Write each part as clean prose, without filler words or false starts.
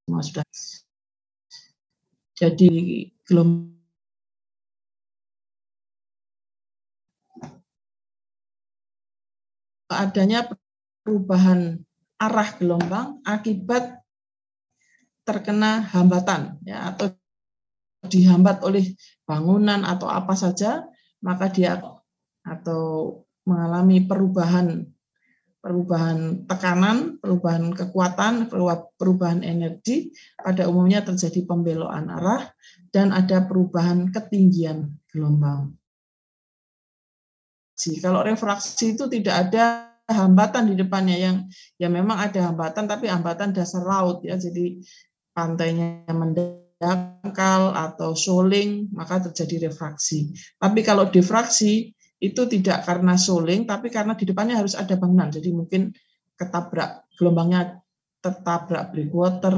semua sudah. Jadi gelombang adanya perubahan arah gelombang akibat terkena hambatan ya, atau dihambat oleh bangunan atau apa saja, maka dia atau mengalami perubahan tekanan, perubahan kekuatan, perubahan energi, pada umumnya terjadi pembelokan arah dan ada perubahan ketinggian gelombang. Kalau refraksi itu tidak ada hambatan di depannya, yang memang ada hambatan, tapi hambatan dasar laut ya, jadi pantainya mendangkal atau shoaling, maka terjadi refraksi. Tapi kalau difraksi itu tidak karena shoaling, tapi karena di depannya harus ada bangunan, jadi mungkin ketabrak, gelombangnya tertabrak breakwater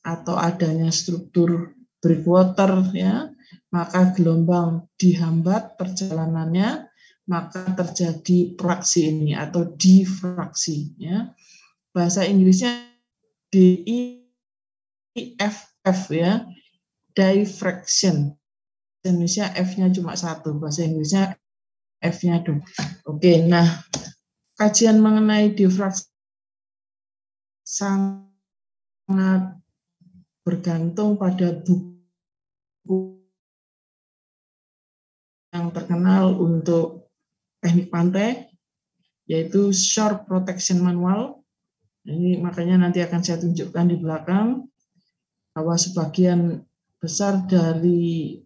atau adanya struktur breakwater ya, maka gelombang dihambat perjalanannya, maka terjadi fraksi ini atau difraksi ya. Bahasa Inggrisnya DIFF ya, diffraction. Indonesia F-nya cuma satu, bahasa Inggrisnya F-nya 2. Oke, nah kajian mengenai difraksi sangat bergantung pada buku yang terkenal untuk teknik pantai, yaitu Shore Protection Manual. Ini makanya nanti akan saya tunjukkan di belakang bahwa sebagian besar dari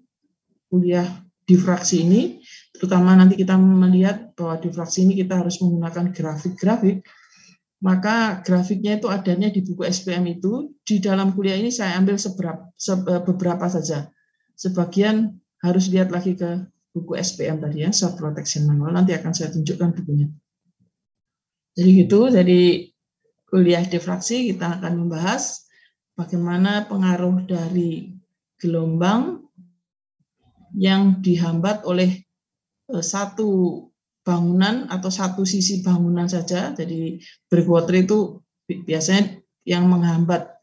kuliah difraksi ini, terutama nanti kita melihat bahwa difraksi ini kita harus menggunakan grafik-grafik, maka grafiknya itu adanya di buku SPM itu. Di dalam kuliah ini saya ambil beberapa saja. Sebagian harus lihat lagi ke buku SPM tadi ya, Shore Protection Manual, nanti akan saya tunjukkan bukunya. Jadi gitu, jadi kuliah difraksi kita akan membahas bagaimana pengaruh dari gelombang yang dihambat oleh satu bangunan atau satu sisi bangunan saja. Jadi breakwater itu biasanya yang menghambat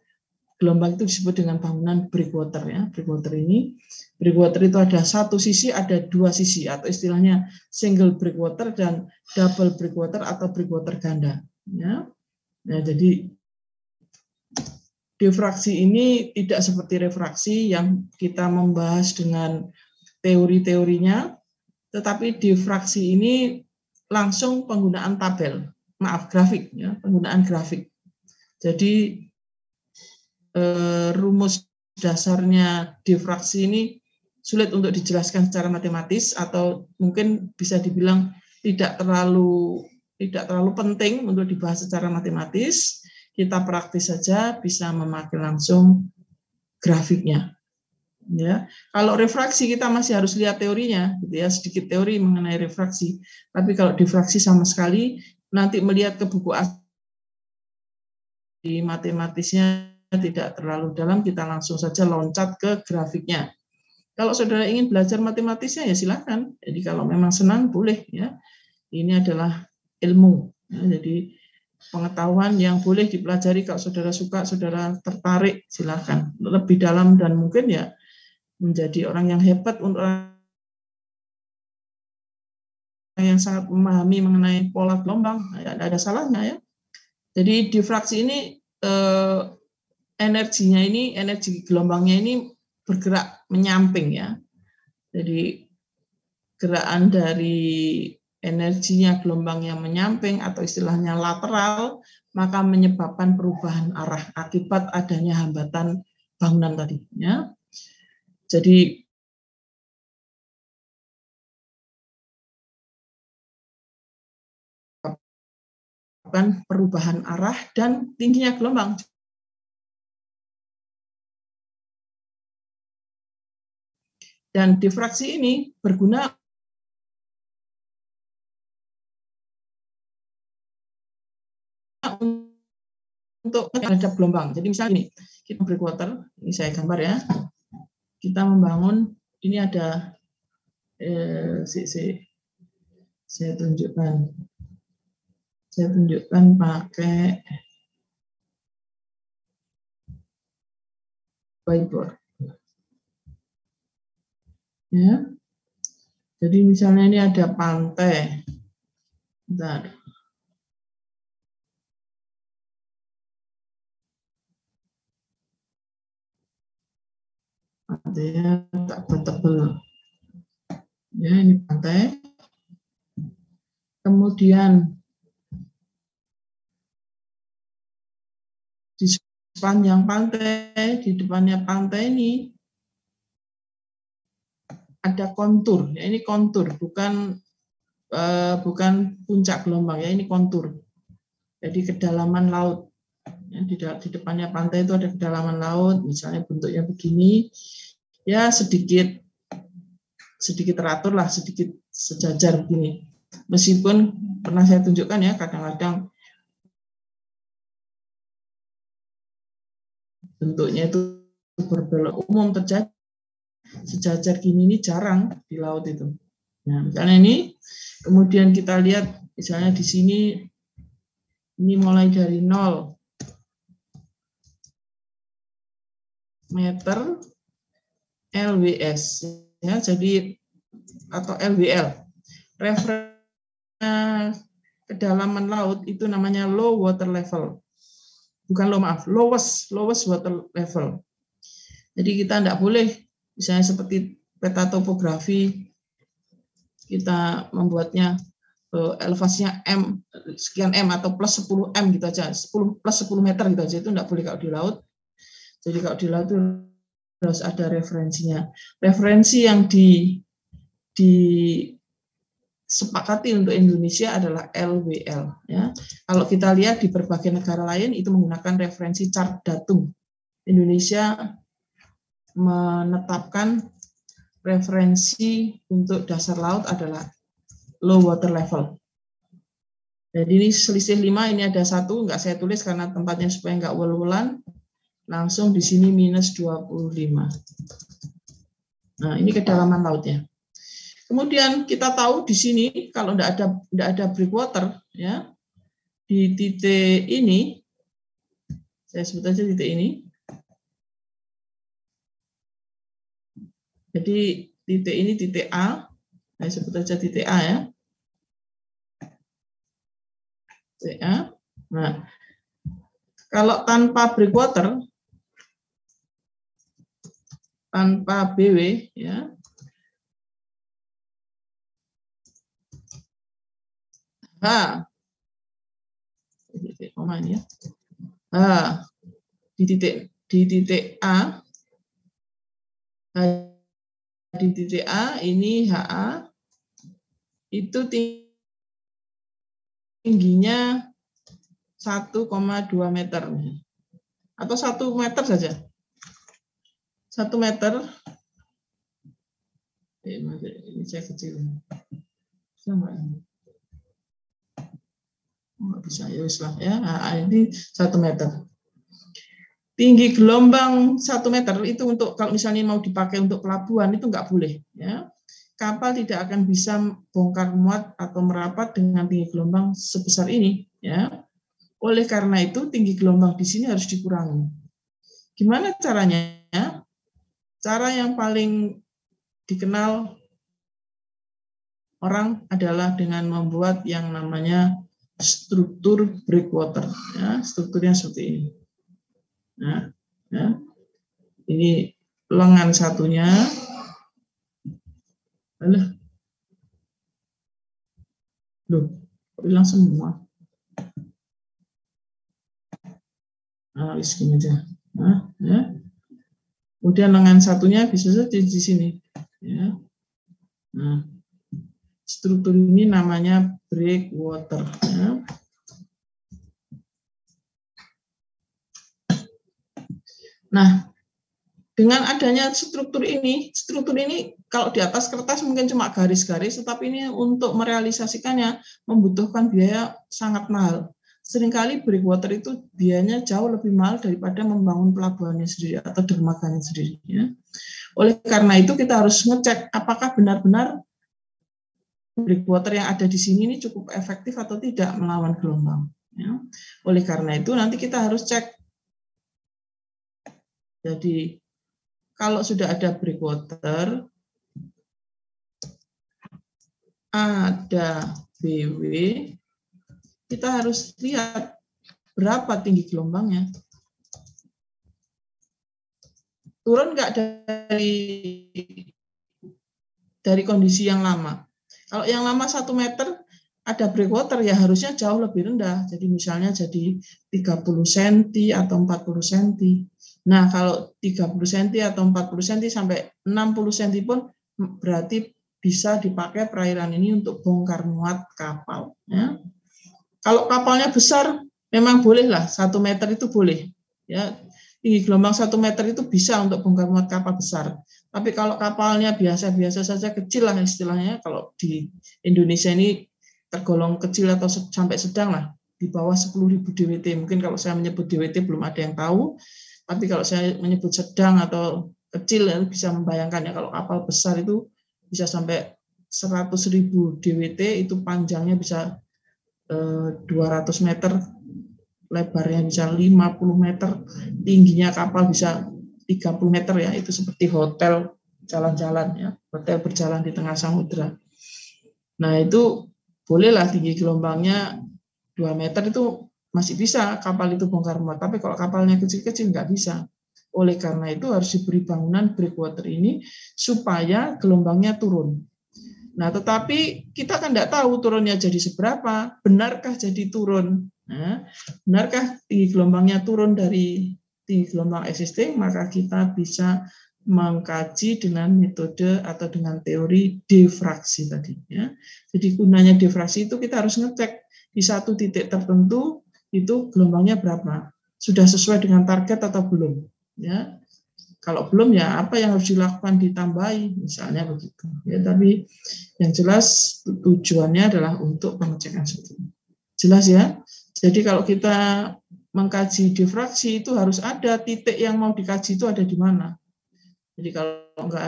gelombang itu disebut dengan bangunan breakwater ya. Breakwater itu ada satu sisi, ada dua sisi, atau istilahnya single breakwater dan double breakwater atau breakwater ganda ya. Nah, jadi difraksi ini tidak seperti refraksi yang kita membahas dengan teori-teorinya, tetapi difraksi ini langsung penggunaan tabel, grafik ya, penggunaan grafik. Jadi rumus dasarnya difraksi ini sulit untuk dijelaskan secara matematis, atau mungkin bisa dibilang tidak terlalu penting untuk dibahas secara matematis. Kita praktis saja, bisa memakai langsung grafiknya. Ya, kalau refraksi kita masih harus lihat teorinya, gitu ya, sedikit teori mengenai refraksi. Tapi kalau difraksi sama sekali, nanti melihat ke buku asli matematisnya tidak terlalu dalam, kita langsung saja loncat ke grafiknya. Kalau saudara ingin belajar matematisnya ya silakan. Jadi kalau memang senang boleh ya. Ini adalah ilmu. Ya, jadi pengetahuan yang boleh dipelajari. Kalau saudara suka, saudara tertarik, silakan. Lebih dalam dan mungkin ya menjadi orang yang hebat, untuk orang yang sangat memahami mengenai pola gelombang, ya, tidak ada salahnya ya. Jadi difraksi ini energinya ini, energi gelombangnya ini bergerak menyamping ya. Jadi gerakan dari energinya gelombang yang menyamping atau istilahnya lateral, maka menyebabkan perubahan arah akibat adanya hambatan bangunan tadi ya. Jadi perubahan arah dan tingginya gelombang. Dan difraksi ini berguna untuk terhadap gelombang. Jadi misalnya ini, kita breakwater, ini saya gambar ya. Kita membangun, ini ada saya tunjukkan pakai board. Ya. Jadi misalnya ini ada pantai. Bentar. Pantainya tak tebal. Ya, ini pantai. Kemudian di sepanjang pantai, di depannya pantai ini ada kontur. Ya, ini kontur, bukan puncak gelombang, ya ini kontur. Jadi kedalaman laut. Ya, di depannya pantai itu ada kedalaman laut, misalnya bentuknya begini, ya sedikit teratur lah, sedikit sejajar begini. Meskipun pernah saya tunjukkan ya, kadang-kadang bentuknya itu berbelok, umum terjadi sejajar gini, ini jarang di laut itu. Nah, misalnya ini, kemudian kita lihat misalnya di sini, ini mulai dari 0 meter LWS, ya, jadi atau LWL. Referensi kedalaman laut itu namanya low water level. Bukan lowest water level. Jadi kita tidak boleh, misalnya seperti peta topografi, kita membuatnya elevasinya M, sekian M atau plus 10 M gitu aja, plus 10 meter gitu aja, itu tidak boleh kalau di laut. Jadi kalau di laut itu harus ada referensinya. Referensi yang disepakati untuk Indonesia adalah LWL. Ya. Kalau kita lihat di berbagai negara lain itu menggunakan referensi chart datum. Indonesia menetapkan referensi untuk dasar laut adalah low water level. Jadi ini selisih 5, ini ada 1, nggak saya tulis karena tempatnya supaya nggak wul-wulan. Langsung di sini minus 25. Nah, ini kedalaman lautnya. Kemudian kita tahu di sini kalau tidak ada breakwater, ya, di titik ini, saya sebut aja titik ini. Jadi titik ini titik A, saya sebut aja titik A ya. Titik A. Nah, kalau tanpa breakwater, tanpa BW, ya, H, ya, H di titik A, di titik A ini HA itu tingginya 1,2 meter atau 1 meter saja. 1 meter. Ini saya kecil. Sama ini. Nggak bisa ya wis lah ya. Nah, ini 1 meter. Tinggi gelombang 1 meter itu untuk kalau misalnya mau dipakai untuk pelabuhan itu nggak boleh ya. Kapal tidak akan bisa bongkar muat atau merapat dengan tinggi gelombang sebesar ini ya. Oleh karena itu tinggi gelombang di sini harus dikurangi. Gimana caranya? Cara yang paling dikenal orang adalah dengan membuat yang namanya struktur breakwater. Ya, strukturnya seperti ini. Nah, ya. Ini lengan satunya. Alah. Loh, hilang semua. Nah, gini aja. Nah, ya. Kemudian lengan satunya bisa saja di sini. Ya. Nah, struktur ini namanya breakwater. Ya. Nah, dengan adanya struktur ini kalau di atas kertas mungkin cuma garis-garis, tetapi ini untuk merealisasikannya membutuhkan biaya sangat mahal. Seringkali breakwater itu biayanya jauh lebih mahal daripada membangun pelabuhannya sendiri atau dermaganya sendiri. Ya. Oleh karena itu kita harus ngecek apakah benar-benar breakwater yang ada di sini ini cukup efektif atau tidak melawan gelombang. Ya. Oleh karena itu nanti kita harus cek. Jadi kalau sudah ada breakwater, ada BW, kita harus lihat berapa tinggi gelombangnya. Turun nggak dari kondisi yang lama. Kalau yang lama 1 meter, ada breakwater ya harusnya jauh lebih rendah. Jadi misalnya jadi 30 cm atau 40 cm. Nah, kalau 30 cm atau 40 cm sampai 60 cm pun berarti bisa dipakai perairan ini untuk bongkar muat kapal. Ya. Kalau kapalnya besar, memang bolehlah 1 meter itu boleh. Ya, tinggi gelombang 1 meter itu bisa untuk bongkar muat kapal besar. Tapi kalau kapalnya biasa-biasa saja, kecil lah istilahnya, kalau di Indonesia ini tergolong kecil atau sampai sedang lah, di bawah 10.000 DWT. Mungkin kalau saya menyebut DWT belum ada yang tahu, tapi kalau saya menyebut sedang atau kecil, ya bisa membayangkan ya, kalau kapal besar itu bisa sampai 100.000 DWT, itu panjangnya bisa 200 meter, lebarnya bisa 50 meter, tingginya kapal bisa 30 meter ya, itu seperti hotel jalan-jalan ya, hotel berjalan di tengah samudra. Nah, itu bolehlah tinggi gelombangnya 2 meter itu masih bisa kapal itu bongkar muat, tapi kalau kapalnya kecil-kecil nggak bisa. Oleh karena itu harus diberi bangunan breakwater ini supaya gelombangnya turun. Nah, tetapi kita kan nggak tahu turunnya jadi seberapa, benarkah jadi turun? Nah, benarkah tinggi gelombangnya turun dari tinggi gelombang existing, maka kita bisa mengkaji dengan metode atau dengan teori difraksi tadi. Ya. Jadi gunanya difraksi itu kita harus ngecek di satu titik tertentu itu gelombangnya berapa, sudah sesuai dengan target atau belum. Ya. Kalau belum ya apa yang harus dilakukan, ditambahi misalnya begitu. Ya, tapi yang jelas tujuannya adalah untuk pengecekan suhu. Jelas ya. Jadi kalau kita mengkaji difraksi itu harus ada titik yang mau dikaji itu ada di mana. Jadi kalau nggak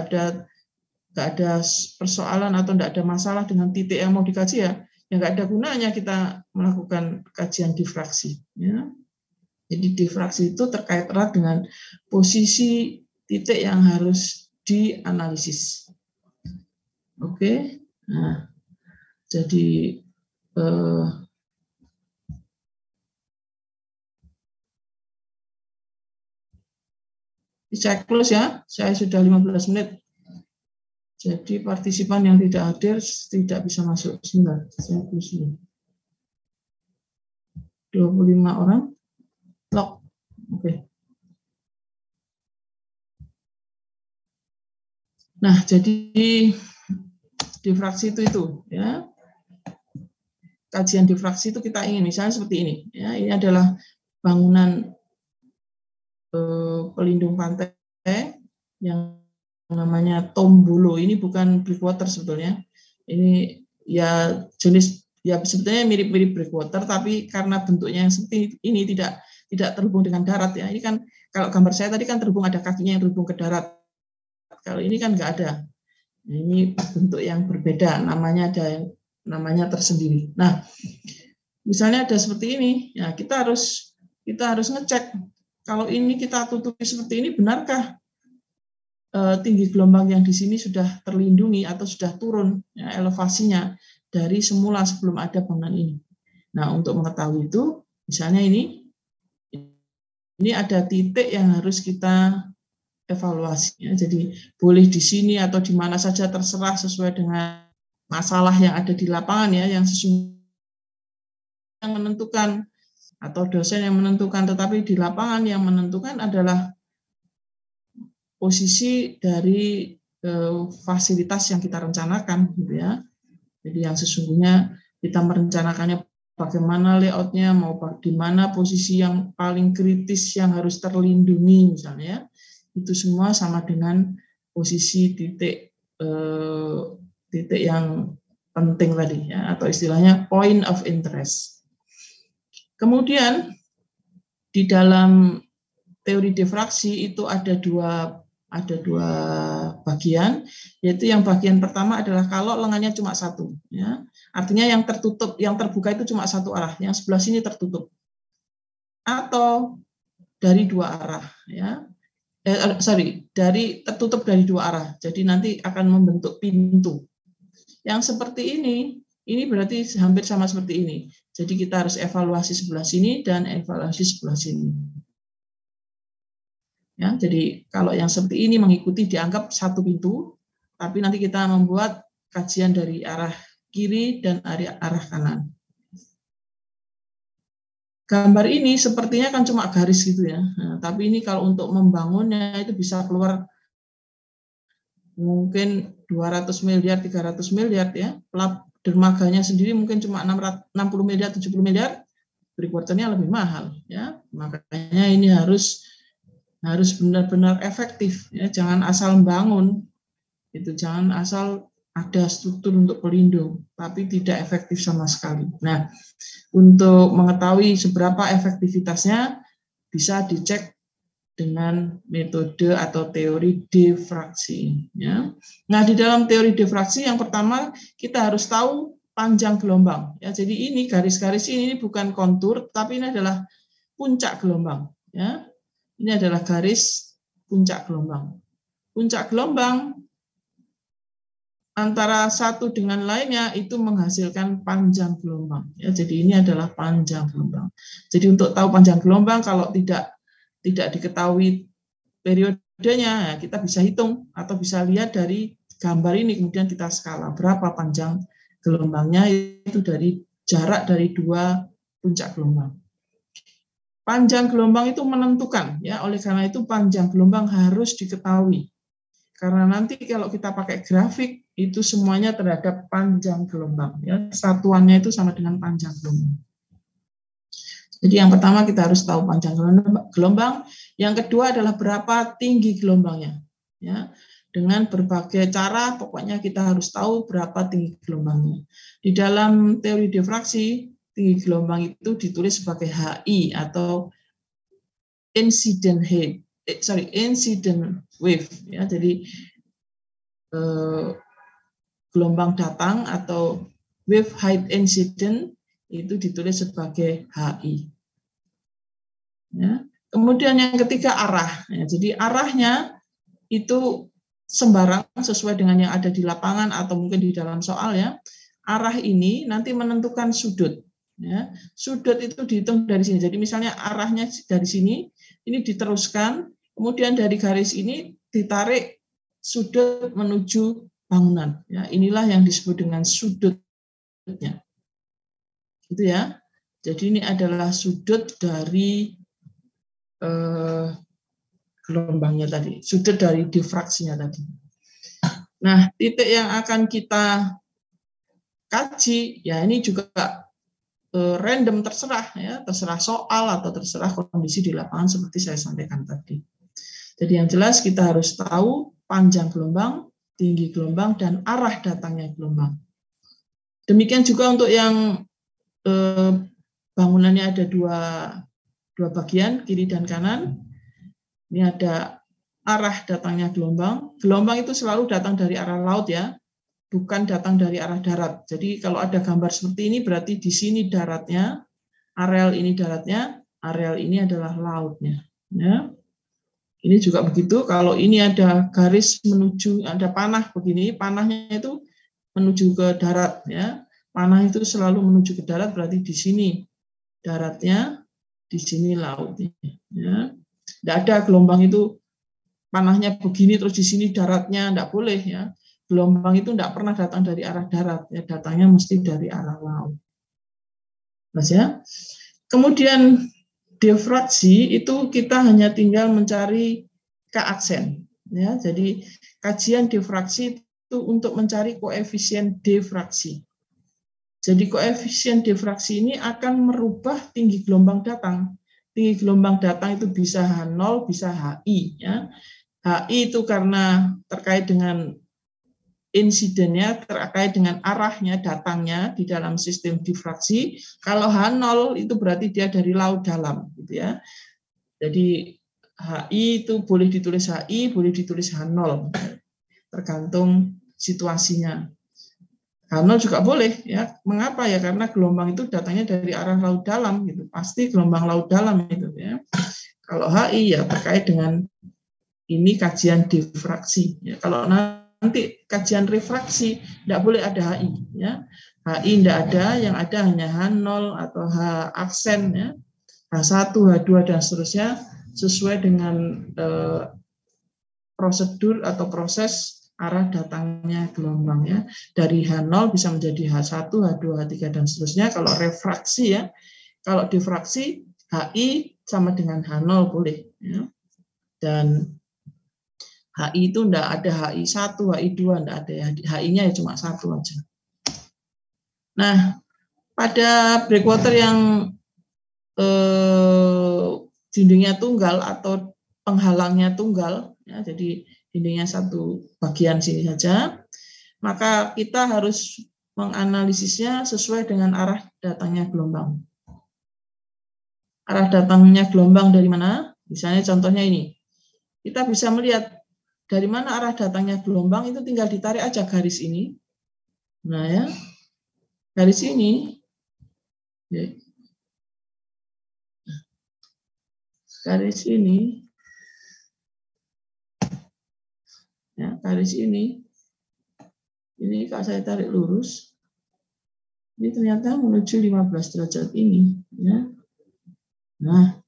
ada persoalan atau nggak ada masalah dengan titik yang mau dikaji ya nggak ada gunanya kita melakukan kajian difraksi. Ya. Jadi difraksi itu terkait erat dengan posisi titik yang harus dianalisis. Oke, nah jadi saya close ya, saya sudah 15 menit. Jadi partisipan yang tidak hadir tidak bisa masuk. Sebentar, saya close dulu. 25 orang, lock. Oke. Nah, jadi difraksi itu ya. Kajian difraksi itu kita ingin misalnya seperti ini ya, ini adalah bangunan pelindung pantai yang namanya Tombolo. Ini bukan breakwater sebetulnya, ini ya jenis ya sebetulnya mirip-mirip breakwater, tapi karena bentuknya yang seperti ini tidak terhubung dengan darat ya. Ini kan kalau gambar saya tadi kan terhubung, ada kakinya yang terhubung ke darat. Kalau ini kan nggak ada. Ini bentuk yang berbeda, namanya tersendiri. Nah, misalnya ada seperti ini, ya kita harus ngecek kalau ini kita tutupi seperti ini, benarkah tinggi gelombang yang di sini sudah terlindungi atau sudah turun ya, elevasinya dari semula sebelum ada bangunan ini. Nah, untuk mengetahui itu, misalnya ini ada titik yang harus kita evaluasi. Ya. Jadi boleh di sini atau di mana saja terserah sesuai dengan masalah yang ada di lapangan ya, yang sesungguhnya yang menentukan atau dosen yang menentukan, tetapi di lapangan yang menentukan adalah posisi dari fasilitas yang kita rencanakan, gitu ya. Jadi yang sesungguhnya kita merencanakannya bagaimana layoutnya, mau di mana posisi yang paling kritis yang harus terlindungi misalnya. Itu semua sama dengan posisi titik yang penting tadi ya, atau istilahnya point of interest. Kemudian di dalam teori difraksi itu ada dua bagian, yaitu yang bagian pertama adalah kalau lengannya cuma satu ya. Artinya yang tertutup, yang terbuka itu cuma satu arah, yang sebelah sini tertutup. Atau dari dua arah ya. tertutup dari dua arah. Jadi nanti akan membentuk pintu. Yang seperti ini berarti hampir sama seperti ini. Jadi kita harus evaluasi sebelah sini dan evaluasi sebelah sini. Ya, jadi kalau yang seperti ini mengikuti dianggap satu pintu, tapi nanti kita membuat kajian dari arah kiri dan arah kanan. Gambar ini sepertinya kan cuma garis gitu ya. Nah, tapi ini kalau untuk membangunnya itu bisa keluar mungkin 200 miliar, 300 miliar ya. Dermaganya sendiri mungkin cuma 60 miliar, 70 miliar, breakwaternya lebih mahal ya. Makanya ini harus benar-benar efektif ya, jangan asal membangun. Itu jangan asal ada struktur untuk pelindung tapi tidak efektif sama sekali. Nah, untuk mengetahui seberapa efektivitasnya bisa dicek dengan metode atau teori diffraksi. Ya. Nah, di dalam teori diffraksi yang pertama kita harus tahu panjang gelombang. Ya, jadi ini garis-garis ini bukan kontur, tapi ini adalah puncak gelombang. Ya. Ini adalah garis puncak gelombang. Puncak gelombang antara satu dengan lainnya itu menghasilkan panjang gelombang. Ya, jadi ini adalah panjang gelombang. Jadi untuk tahu panjang gelombang kalau tidak diketahui periodenya, ya kita bisa hitung atau bisa lihat dari gambar ini kemudian kita skala berapa panjang gelombangnya itu dari jarak dari dua puncak gelombang. Panjang gelombang itu menentukan ya, oleh karena itu panjang gelombang harus diketahui. Karena nanti kalau kita pakai grafik itu semuanya terhadap panjang gelombang ya, satuannya itu sama dengan panjang gelombang. Jadi yang pertama kita harus tahu panjang gelombang, yang kedua adalah berapa tinggi gelombangnya ya. Dengan berbagai cara pokoknya kita harus tahu berapa tinggi gelombangnya. Di dalam teori diffraksi tinggi gelombang itu ditulis sebagai HI atau incident wave ya. Jadi gelombang datang atau wave height incident itu ditulis sebagai HI. Ya. Kemudian yang ketiga arah. Ya, jadi arahnya itu sembarang sesuai dengan yang ada di lapangan atau mungkin di dalam soal ya. Arah ini nanti menentukan sudut. Ya. Sudut itu dihitung dari sini. Jadi misalnya arahnya dari sini, ini diteruskan, kemudian dari garis ini ditarik sudut menuju bangunan. Ya, inilah yang disebut dengan sudutnya. Gitu ya. Jadi ini adalah sudut dari gelombangnya tadi, sudut dari diffraksinya tadi. Nah, titik yang akan kita kaji, ya ini juga random terserah ya, terserah soal atau terserah kondisi di lapangan seperti saya sampaikan tadi. Jadi yang jelas kita harus tahu panjang gelombang, tinggi gelombang, dan arah datangnya gelombang. Demikian juga untuk yang bangunannya ada dua bagian, kiri dan kanan. Ini ada arah datangnya gelombang. Gelombang itu selalu datang dari arah laut ya, bukan datang dari arah darat. Jadi kalau ada gambar seperti ini berarti di sini daratnya, areal ini daratnya, areal ini adalah lautnya. Ya. Ini juga begitu. Kalau ini ada garis menuju, ada panah begini, panahnya itu menuju ke darat ya. Panah itu selalu menuju ke darat, berarti di sini daratnya, di sini lautnya. Ya. Tidak ada gelombang itu panahnya begini terus di sini daratnya, tidak boleh ya. Gelombang itu tidak pernah datang dari arah darat, ya datangnya mesti dari arah laut. Mas ya. Kemudian diffraksi itu kita hanya tinggal mencari keaksen ya. Jadi kajian diffraksi itu untuk mencari koefisien diffraksi. Jadi koefisien diffraksi ini akan merubah tinggi gelombang datang. Tinggi gelombang datang itu bisa H0, bisa HI. Ya. HI itu karena terkait dengan insidennya, terkait dengan arahnya, datangnya di dalam sistem diffraksi. Kalau H0 itu berarti dia dari laut dalam. Gitu ya. Jadi HI itu boleh ditulis HI, boleh ditulis H0. Tergantung situasinya. H0 juga boleh ya. Mengapa ya? Karena gelombang itu datangnya dari arah laut dalam gitu. Pasti gelombang laut dalam itu ya. Kalau HI ya terkait dengan Ini kajian difraksi. Ya, kalau nanti kajian refraksi tidak boleh ada HI. Ya. HI tidak ada, yang ada hanya H0 atau H aksen, ya. H1, H2 dan seterusnya sesuai dengan prosedur atau proses arah datangnya gelombang, ya. Dari H0 bisa menjadi H1, H2, H3 dan seterusnya. Kalau refraksi, ya. Kalau difraksi HI sama dengan H0 boleh, ya. Dan HI itu enggak ada HI1, HI2 enggak ada, ya. HI-nya ya cuma satu aja. Nah, pada breakwater yang dindingnya tunggal atau penghalangnya tunggal, ya, jadi dindingnya satu bagian sini saja, maka kita harus menganalisisnya sesuai dengan arah datangnya gelombang. Arah datangnya gelombang dari mana? Misalnya contohnya ini. Kita bisa melihat dari mana arah datangnya gelombang, itu tinggal ditarik aja garis ini. Nah, ya. Garis ini. Garis ini. Ya, garis ini. Ini kalau saya tarik lurus, ini ternyata menuju 15 derajat ini. Ya. Nah,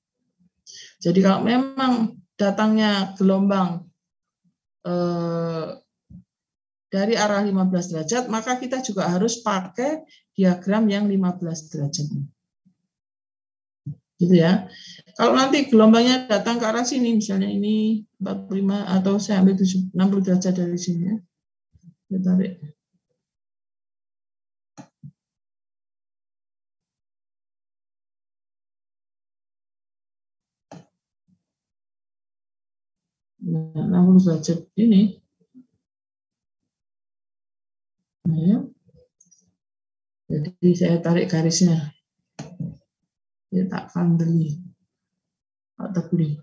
jadi kalau memang datangnya gelombang dari arah 15 derajat, maka kita juga harus pakai diagram yang 15 derajat. Gitu ya. Kalau nanti gelombangnya datang ke arah sini, misalnya ini 45 atau saya ambil 60 derajat dari sini, ya. Saya tarik. Nah, 60 derajat ini. Nah, ya. Jadi saya tarik garisnya. Saya tak kandeli. Tak tebeli.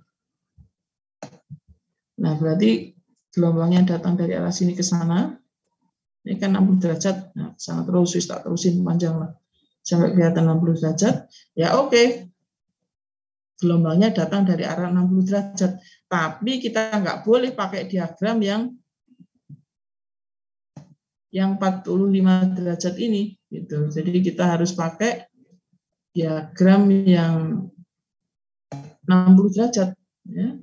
Nah, berarti gelombangnya datang dari arah sini ke sana. Ini kan 60 derajat. Nah, sangat terus, tak terusin panjang lah. Sampai kelihatan 60 derajat. Ya oke. Gelombangnya datang dari arah 60 derajat. Tapi kita nggak boleh pakai diagram yang 45 derajat ini. Gitu. Jadi kita harus pakai diagram yang 60 derajat. Ya.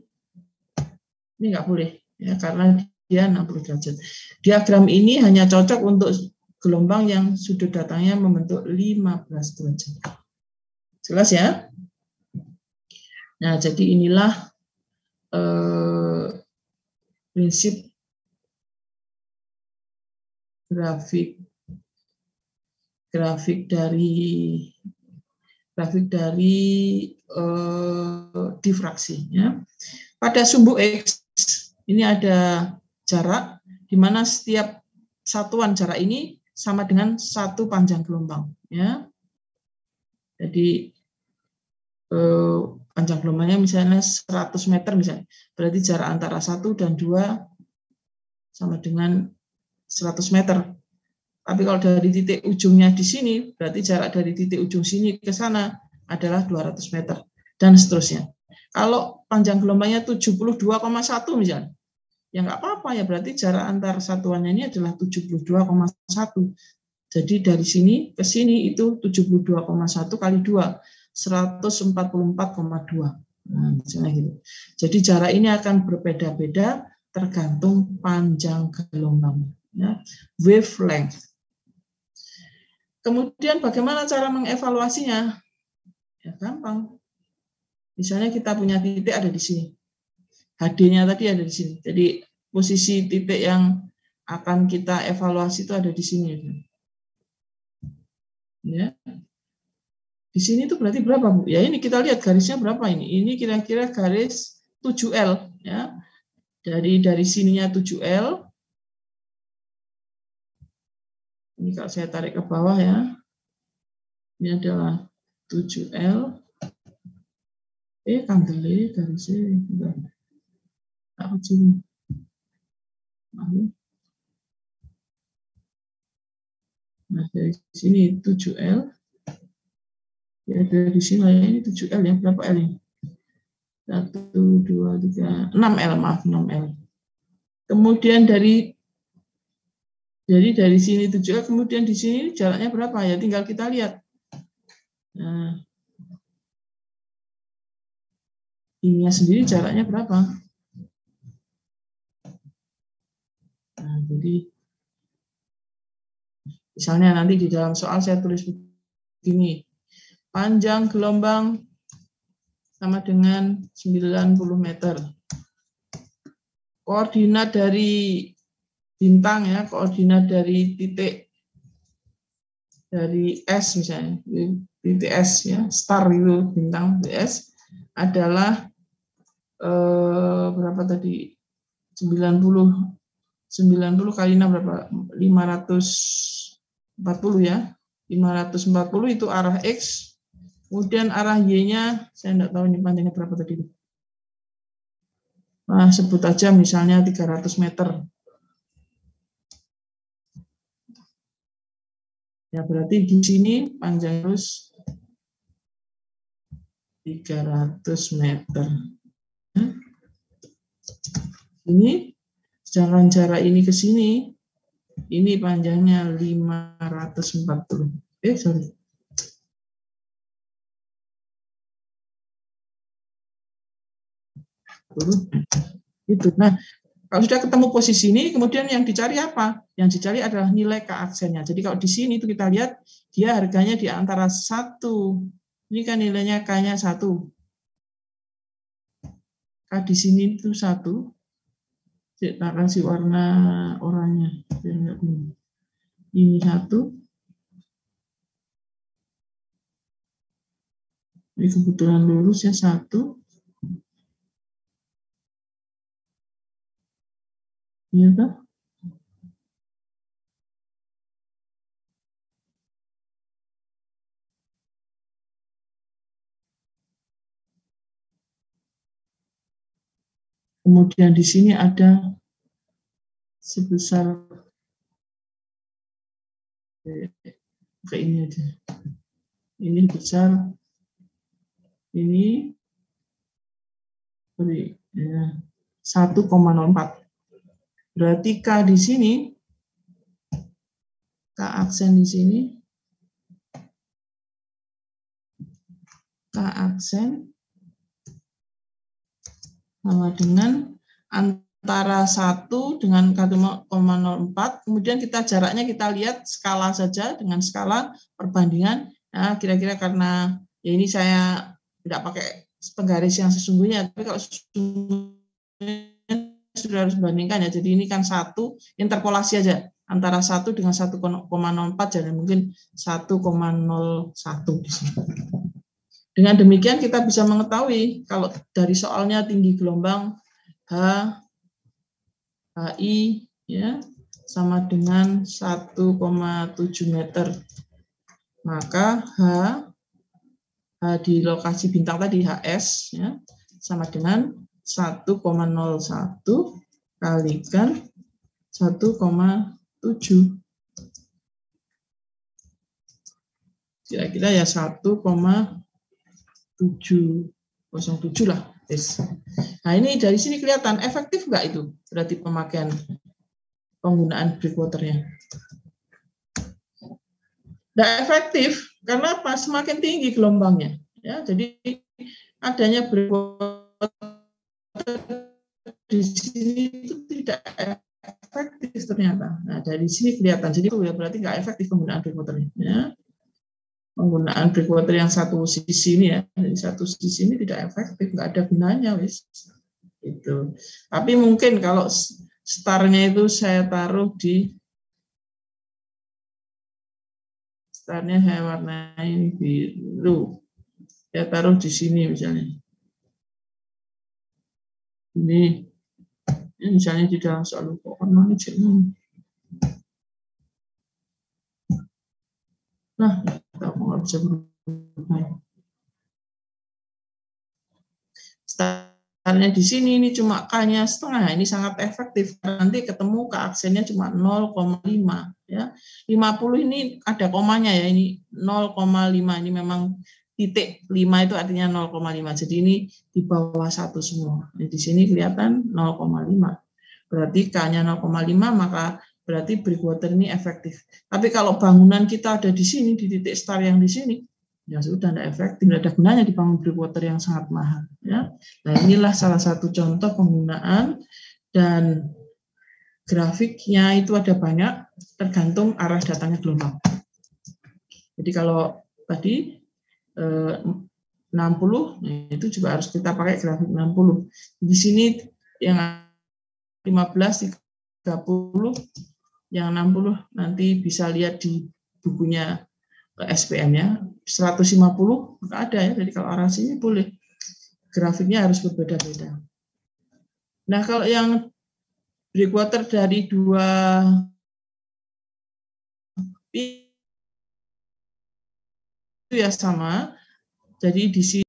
Ini nggak boleh, ya, karena dia 60 derajat. Diagram ini hanya cocok untuk gelombang yang sudut datangnya membentuk 15 derajat. Jelas ya? Nah, jadi inilah prinsip grafik dari difraksi. Ya. Pada sumbu X ini ada jarak di mana setiap satuan jarak ini sama dengan satu panjang gelombang. Ya. Jadi panjang gelombangnya misalnya 100 meter misalnya. Berarti jarak antara 1 dan 2 sama dengan 100 meter. Tapi kalau dari titik ujungnya di sini, berarti jarak dari titik ujung sini ke sana adalah 200 meter. Dan seterusnya. Kalau panjang gelombangnya 72,1 misalnya, ya nggak apa-apa ya, berarti jarak antar satuannya ini adalah 72,1. Jadi dari sini ke sini itu 72,1 kali 2, 144,2. Nah, misalnya gitu. Jadi jarak ini akan berbeda-beda tergantung panjang gelombang. Ya. Wavelength. Kemudian bagaimana cara mengevaluasinya? Ya gampang. Misalnya kita punya titik ada di sini. HD-nya tadi ada di sini. Jadi posisi titik yang akan kita evaluasi itu ada di sini. Ya. Di sini itu berarti berapa, Bu? Ya ini kita lihat garisnya berapa ini. Ini kira-kira garis 7L. Ya. Dari sininya 7L. Ini kalau saya tarik ke bawah ya. Ini adalah 7L. Kandele garisnya. Apa sih? Nah, dari sini 7L. Ya, dari sini ini 7L ya. Berapa L ini? 1, 2, 3, 6L, maaf 6L. Kemudian dari sini itu juga, kemudian di sini jaraknya berapa ya? Tinggal kita lihat. Nah, ininya sendiri jaraknya berapa? Nah, jadi misalnya nanti di dalam soal saya tulis begini, panjang gelombang sama dengan 90 meter. Koordinat dari bintang ya, koordinat dari titik dari S misalnya, titik S ya, star itu bintang S adalah berapa tadi? 90 kali 6 berapa? 540 ya. 540 itu arah X, kemudian arah Y-nya saya enggak tahu ini panjangnya berapa tadi. Nah, sebut aja misalnya 300 meter. Ya, berarti di sini panjang terus 300 meter. Ini sedangkan jarak ini ke sini, ini panjangnya 540. Sorry. Itu. Nah, kalau sudah ketemu posisi ini, kemudian yang dicari apa? Yang dicari adalah nilai K aksennya. Jadi kalau di sini itu kita lihat, dia harganya di antara 1. Ini kan nilainya K-nya 1. K di sini itu 1. Kita kasih warna oranye. Ini 1. Ini kebetulan lurus ya 1. Iya kan? Kemudian di sini ada sebesar ke ini aja. Ini besar, ini 1,04. Berarti K di sini, K aksen di sini, K aksen sama dengan antara 1 dengan 1,04, kemudian kita jaraknya kita lihat skala saja dengan skala perbandingan. Nah, kira-kira karena ya ini saya tidak pakai penggaris yang sesungguhnya, tapi kalau sudah harus bandingkan ya. Jadi ini kan 1, interpolasi aja antara 1 dengan 1,04, jadi mungkin 1,01 di sini. Dengan demikian kita bisa mengetahui kalau dari soalnya tinggi gelombang HI ya sama dengan 1,7 meter. Maka H di lokasi bintang tadi HS ya sama dengan 1,01 kalikan 1,7. Kira-kira ya 1,707 lah. Yes. Nah ini dari sini kelihatan efektif nggak itu? Berarti pemakaian penggunaan breakwaternya. Nggak efektif karena pas semakin tinggi gelombangnya. Ya, jadi adanya breakwater di sini itu tidak efektif ternyata. Nah dari sini kelihatan. Jadi itu ya berarti nggak efektif penggunaan breakwaternya. Ya. Penggunaan breakwater yang satu sisi ini ya, dari satu sisi ini tidak efektif, nggak ada gunanya wis. Itu. Tapi mungkin kalau startnya itu saya taruh di startnya saya warnai biru, saya taruh di sini misalnya. Ini misalnya di dalam soal warnanya jenuh. Nah, kita nggak bisa berubah. Startnya di sini ini cuma K-nya setengah, ini sangat efektif. Nanti ketemu K aksennya cuma 0,5 ya. 50 ini ada komanya ya, ini 0,5 ini memang titik 5 itu artinya 0,5. Jadi ini di bawah 1 semua. Di sini kelihatan 0,5. Berarti K-nya 0,5, maka berarti breakwater ini efektif. Tapi kalau bangunan kita ada di sini, di titik start yang di sini, ya sudah tidak efektif, tidak ada gunanya dibangun breakwater yang sangat mahal. Ya. Nah, inilah salah satu contoh penggunaan, dan grafiknya itu ada banyak, tergantung arah datangnya gelombang. Jadi kalau tadi 60, itu juga harus kita pakai grafik 60. Di sini yang 15, 30, yang 60 nanti bisa lihat di bukunya SPM ya. 150 maka ada ya. Jadi kalau arah sini boleh. Grafiknya harus berbeda-beda. Nah, kalau yang breakwater dari dua itu ya sama. Jadi di sini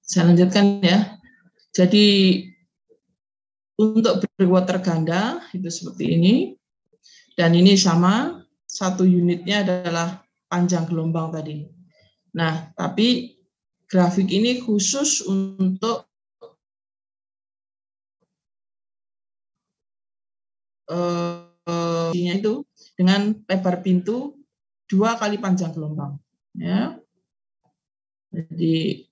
saya lanjutkan ya. Jadi untuk breakwater ganda itu seperti ini, dan ini sama, satu unitnya adalah panjang gelombang tadi. Nah, tapi grafik ini khusus untuk itu dengan lebar pintu 2 kali panjang gelombang. Ya. Jadi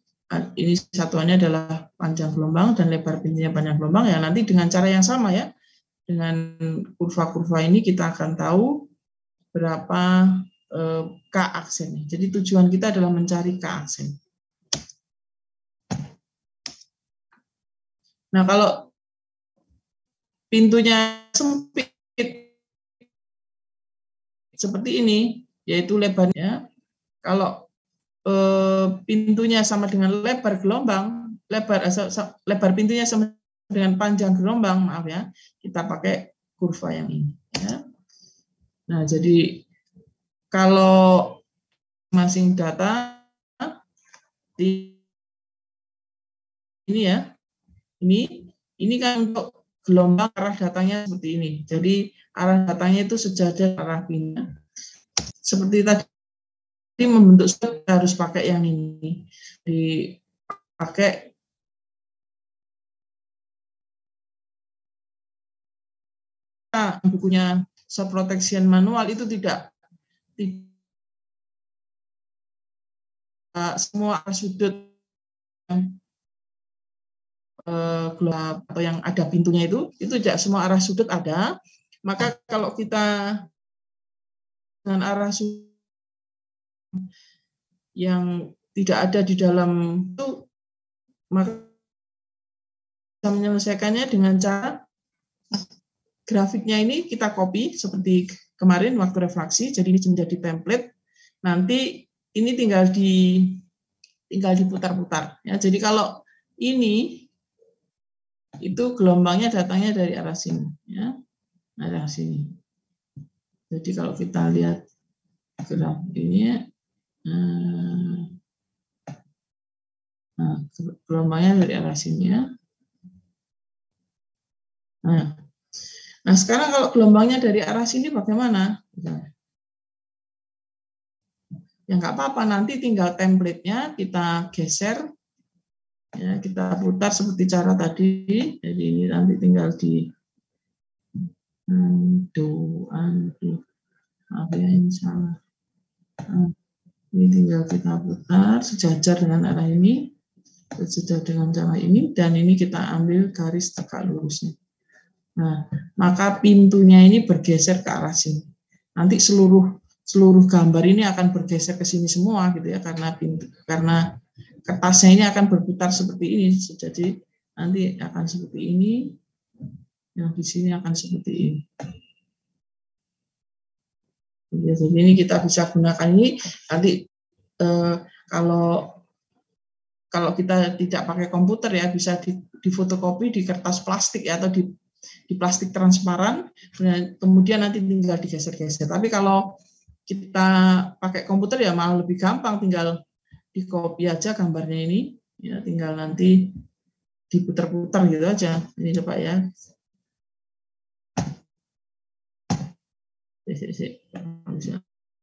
ini satuannya adalah panjang gelombang dan lebar pintunya panjang gelombang. Ya, nanti dengan cara yang sama ya. Dengan kurva-kurva ini kita akan tahu berapa K aksen. Jadi tujuan kita adalah mencari K aksen. Nah, kalau pintunya sempit seperti ini, yaitu lebarnya, kalau pintunya sama dengan lebar gelombang, lebar pintunya sama dengan panjang gelombang, maaf ya, kita pakai kurva yang ini. Ya. Nah, jadi kalau masing data ini ya, ini kan untuk gelombang arah datangnya seperti ini. Jadi arah datangnya itu sejajar arah pinnya. Seperti tadi membentuk harus pakai yang ini. Dipakai bukunya short protection manual itu tidak semua sudut gelap atau yang ada pintunya itu tidak semua arah sudut ada. Maka kalau kita dengan arah sudut yang tidak ada di dalam itu, maka bisa menyelesaikannya dengan cara grafiknya ini kita copy seperti kemarin waktu refraksi. Jadi ini menjadi template. Nanti ini tinggal diputar-putar. Ya, jadi kalau ini itu gelombangnya datangnya dari arah sini, ya, arah sini. Jadi kalau kita lihat graf ini, Nah, gelombangnya dari arah sini ya. Nah, sekarang kalau gelombangnya dari arah sini bagaimana? Ya nggak apa-apa, nanti tinggal template-nya kita geser, ya, kita putar seperti cara tadi. Jadi ini nanti tinggal di undo, maaf ya ini salah. Nah, ini tinggal kita putar sejajar dengan arah ini, sejajar dengan cara ini, dan ini kita ambil garis tegak lurusnya. Nah, maka pintunya ini bergeser ke arah sini. Nanti seluruh gambar ini akan bergeser ke sini semua gitu ya, karena kertasnya ini akan berputar seperti ini. Jadi nanti akan seperti ini, yang di sini akan seperti ini. Ya, jadi ini kita bisa gunakan ini nanti kalau kita tidak pakai komputer ya bisa difotokopi di kertas plastik ya, atau di plastik transparan, dan kemudian nanti tinggal digeser-geser. Tapi kalau kita pakai komputer ya malah lebih gampang, tinggal di copy aja gambarnya ini, ya tinggal nanti diputar-putar gitu aja. Ini coba ya.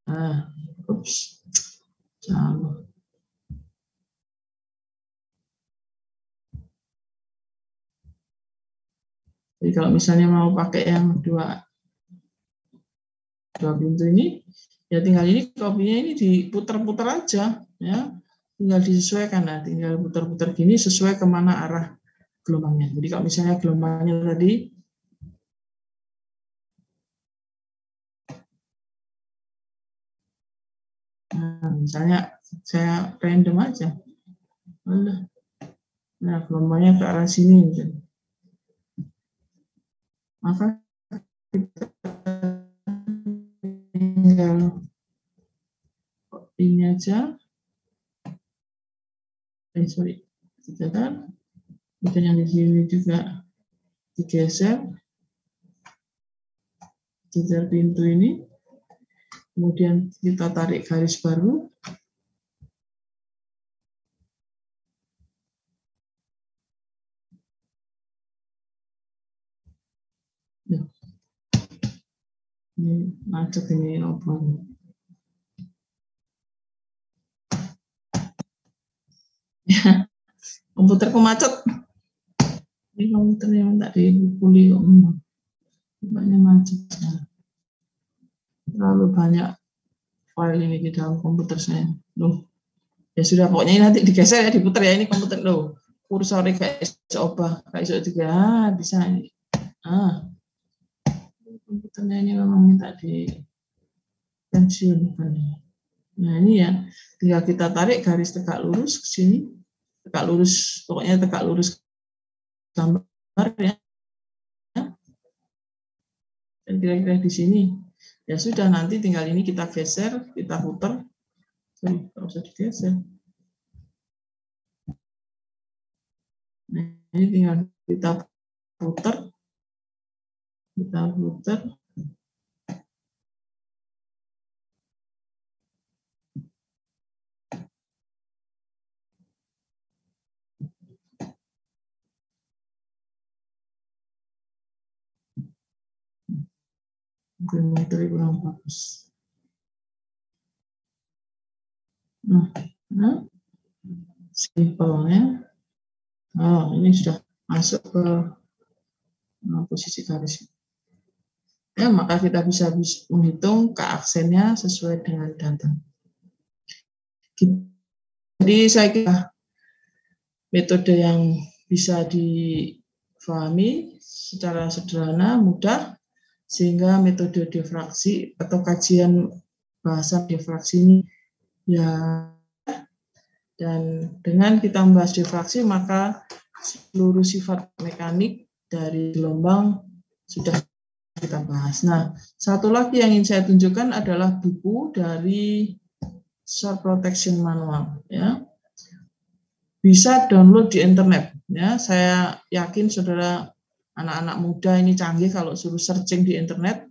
Ah, ups, salah. Jadi kalau misalnya mau pakai yang dua pintu ini, ya tinggal ini kopinya ini diputar-putar aja, ya, tinggal disesuaikan, nah, tinggal putar-putar gini sesuai kemana arah gelombangnya. Jadi kalau misalnya gelombangnya tadi nah, misalnya saya random aja, nah gelombangnya ke arah sini, maka kita tinggal ini aja, sorry, kemudian yang di sini juga digeser, geser pintu ini, kemudian kita tarik garis baru. Ya. Ini macet ini apa? Ya, komputerku macet. Ini komputernya minta dipuli kok. Banyak macet. Terlalu banyak file ini di dalam komputer saya. Loh. Ya sudah, pokoknya ini nanti digeser ya, diputar ya, ini komputer loh. Kursornya kayak coba, kayak juga bisa ini. Komputernya ini memang minta di pensiunkan. Nah ini ya, tinggal kita tarik garis tegak lurus ke sini, tegak lurus, pokoknya tegak lurus gambar ya, dan kira-kira di sini. Ya sudah, nanti tinggal ini kita geser, kita putar. Nggak usah digeser. Nah, ini tinggal kita putar. Kita putar. Mungkin metode kurang bagus. Nah, simpelnya. Oh, ini sudah masuk ke posisi garis. Ya, maka kita bisa menghitung keaksennya sesuai dengan data. Jadi saya kira metode yang bisa difahami secara sederhana, mudah, sehingga metode difraksi atau kajian bahasa difraksi ini ya, dan dengan kita membahas difraksi maka seluruh sifat mekanik dari gelombang sudah kita bahas. Nah, satu lagi yang ingin saya tunjukkan adalah buku dari Short Protection Manual, ya. Bisa download di internet, ya. Saya yakin saudara anak-anak muda ini canggih, kalau suruh searching di internet,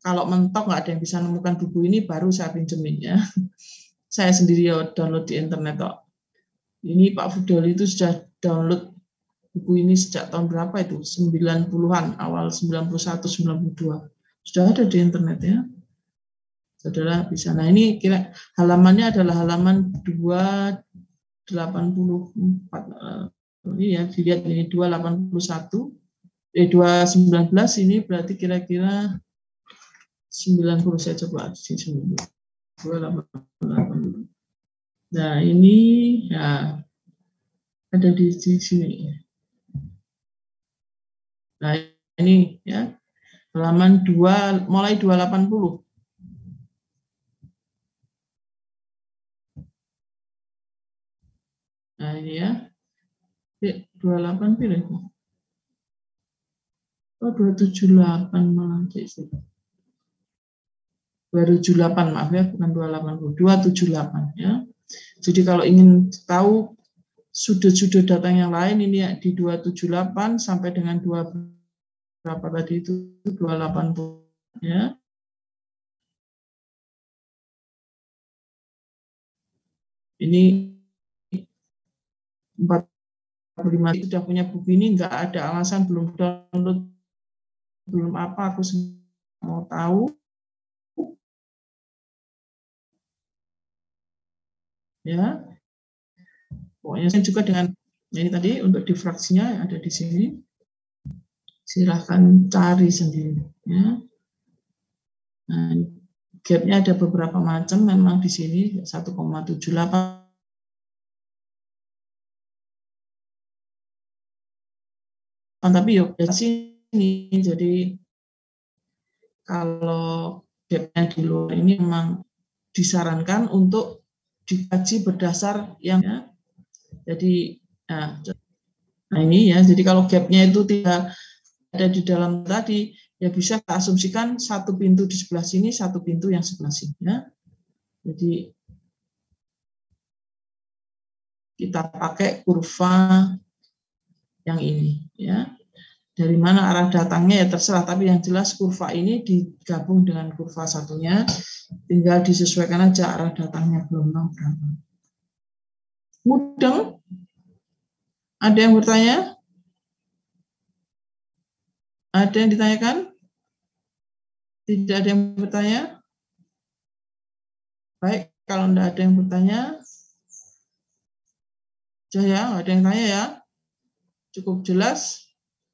kalau mentok nggak ada yang bisa menemukan buku ini, baru saya pinjemin ya. Saya sendiri download di internet kok. Ini Pak Fudoli itu sudah download buku ini sejak tahun berapa itu? 90-an, awal 91, 92. Sudah ada di internet ya. Saudara bisa. Nah ini kira halamannya adalah halaman 284. Ini ya, dilihat ini 281. 219 ini berarti kira-kira 90 saya coba di sini. 288. Nah ini ya ada di sini. Nah ini ya halaman 2 mulai 280. Nah ini ya 28 pilih. Oh 278 malah di sini. 278 maaf ya, bukan 280, 278 ya. Jadi kalau ingin tahu sudut-sudut datang yang lain ini ya, di 278 sampai dengan 2 berapa tadi itu 280 ya. Ini 45 sudah punya buku ini, nggak ada alasan belum download, belum apa, aku mau tahu ya. Pokoknya saya juga dengan ini tadi untuk difraksinya ada di sini. Silahkan cari sendiri ya. Nah, gapnya ada beberapa macam memang di sini 1,78. Tapi yuk dari sini jadi kalau gapnya di luar ini memang disarankan untuk dikaji berdasar yang ya. Jadi nah ini ya, jadi kalau gapnya itu tidak ada di dalam tadi ya bisa kita asumsikan satu pintu di sebelah sini, satu pintu yang sebelah sini ya. Jadi kita pakai kurva yang ini ya. Dari mana arah datangnya ya terserah, tapi yang jelas kurva ini digabung dengan kurva satunya, tinggal disesuaikan aja arah datangnya gelombang berapa. Mudeng? Ada yang bertanya? Ada yang ditanyakan? Tidak ada yang bertanya? Baik, kalau tidak ada yang bertanya, ya, ada yang tanya ya, cukup jelas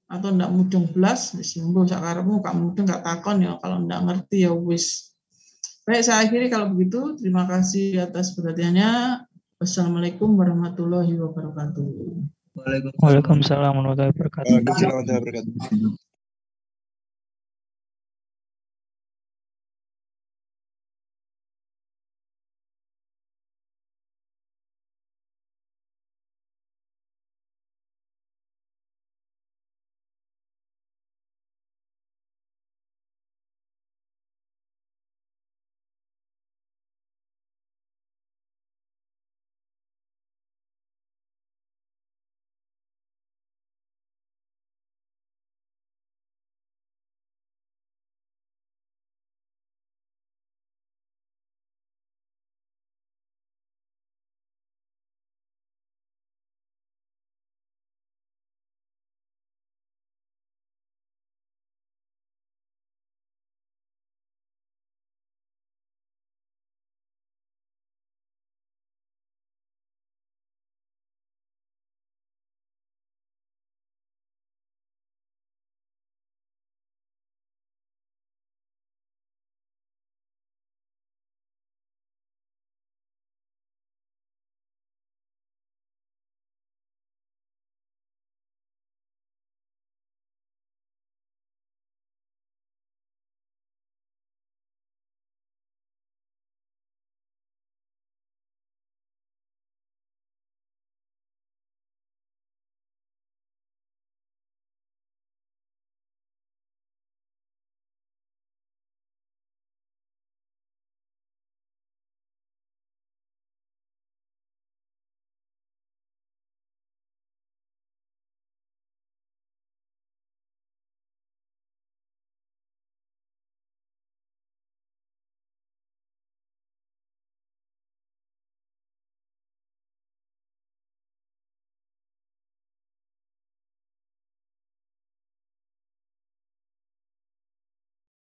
atau tidak mudeng belas, sembuh sakaremu kak mudeng gak takon ya, kalau tidak ngerti ya wis. Baik, saya akhiri kalau begitu. Terima kasih atas perhatiannya. Wassalamualaikum warahmatullahi wabarakatuh. Waalaikumsalam warahmatullahi wabarakatuh.